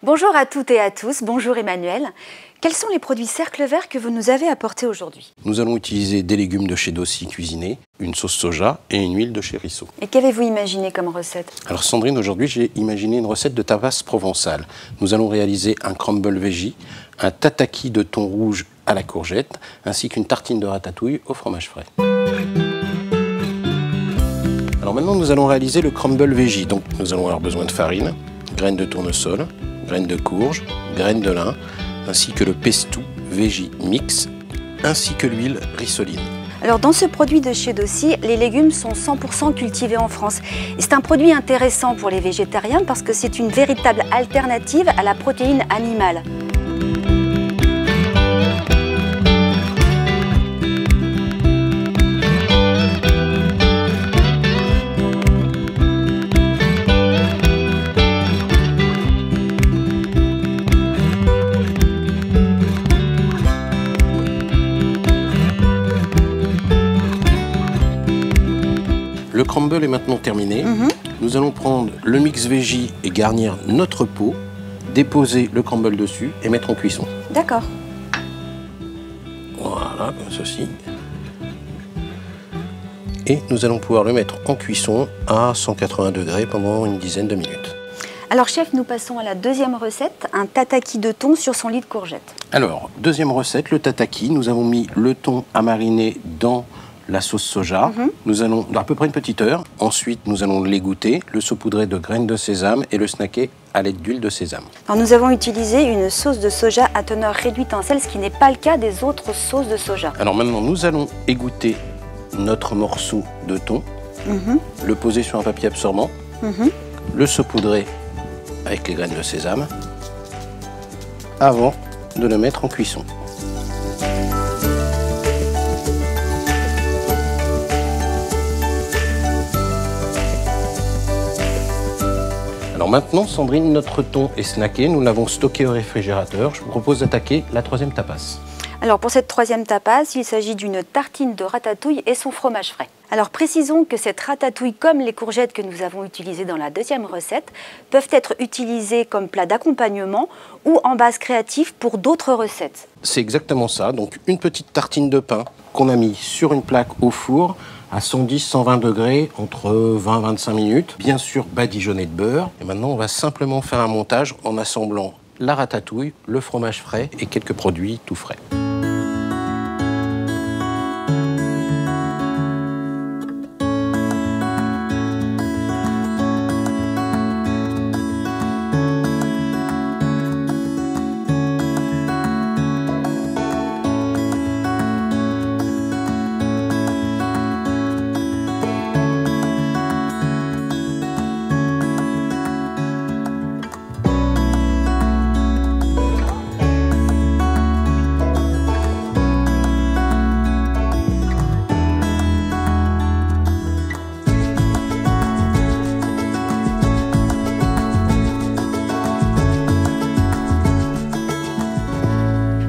Bonjour à toutes et à tous, bonjour Emmanuel. Quels sont les produits Cercle Vert que vous nous avez apportés aujourd'hui? Nous allons utiliser des légumes de chez Dossi cuisinés, une sauce soja et une huile de chez Risso. Et qu'avez-vous imaginé comme recette? Alors Sandrine, aujourd'hui j'ai imaginé une recette de tapas provençal. Nous allons réaliser un crumble veggie, un tataki de thon rouge à la courgette, ainsi qu'une tartine de ratatouille au fromage frais. Alors maintenant nous allons réaliser le crumble veggie. Donc nous allons avoir besoin de farine, graines de tournesol, graines de courge, graines de lin, ainsi que le pesto veggie mix, ainsi que l'huile rissoline. Alors dans ce produit de chez Dossi, les légumes sont 100% cultivés en France. Et c'est un produit intéressant pour les végétariens parce que c'est une véritable alternative à la protéine animale. Le crumble est maintenant terminé. Nous allons prendre le mix veggie et garnir notre pot, déposer le crumble dessus et mettre en cuisson. D'accord. Voilà, comme ceci. Et nous allons pouvoir le mettre en cuisson à 180 degrés pendant une dizaine de minutes. Alors chef, nous passons à la deuxième recette, un tataki de thon sur son lit de courgette. Alors, deuxième recette, le tataki. Nous avons mis le thon à mariner dans la sauce soja. Nous allons, à peu près une petite heure. Ensuite, nous allons l'égoutter, le saupoudrer de graines de sésame et le snacker à l'aide d'huile de sésame. Alors, nous avons utilisé une sauce de soja à teneur réduite en sel, ce qui n'est pas le cas des autres sauces de soja. Alors maintenant, nous allons égoutter notre morceau de thon, le poser sur un papier absorbant, le saupoudrer avec les graines de sésame avant de le mettre en cuisson. Alors maintenant, Sandrine, notre thon est snacké, nous l'avons stocké au réfrigérateur. Je vous propose d'attaquer la troisième tapas. Alors pour cette troisième tapas, il s'agit d'une tartine de ratatouille et son fromage frais. Alors précisons que cette ratatouille, comme les courgettes que nous avons utilisées dans la deuxième recette, peuvent être utilisées comme plat d'accompagnement ou en base créative pour d'autres recettes. C'est exactement ça, donc une petite tartine de pain qu'on a mis sur une plaque au four à 110-120 degrés entre 20 et 25 minutes, bien sûr badigeonné de beurre. Et maintenant on va simplement faire un montage en assemblant la ratatouille, le fromage frais et quelques produits tout frais.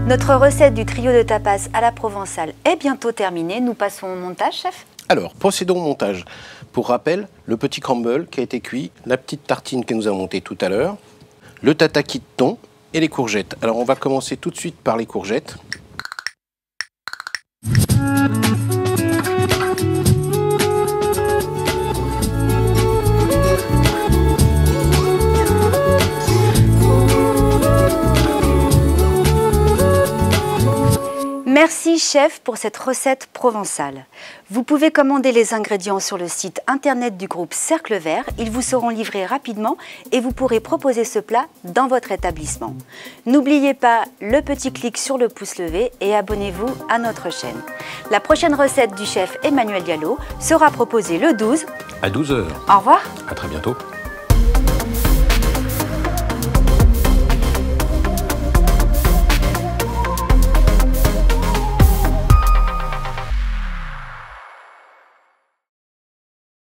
Notre recette du trio de tapas à la provençale est bientôt terminée. Nous passons au montage, chef. Alors, procédons au montage. Pour rappel, le petit crumble qui a été cuit, la petite tartine que nous avons montée tout à l'heure, le tataki de thon et les courgettes. Alors, on va commencer tout de suite par les courgettes. Merci chef pour cette recette provençale. Vous pouvez commander les ingrédients sur le site internet du groupe Cercle Vert. Ils vous seront livrés rapidement et vous pourrez proposer ce plat dans votre établissement. N'oubliez pas le petit clic sur le pouce levé et abonnez-vous à notre chaîne. La prochaine recette du chef Emmanuel Diallo sera proposée le 12 à 12 h. Au revoir. À très bientôt.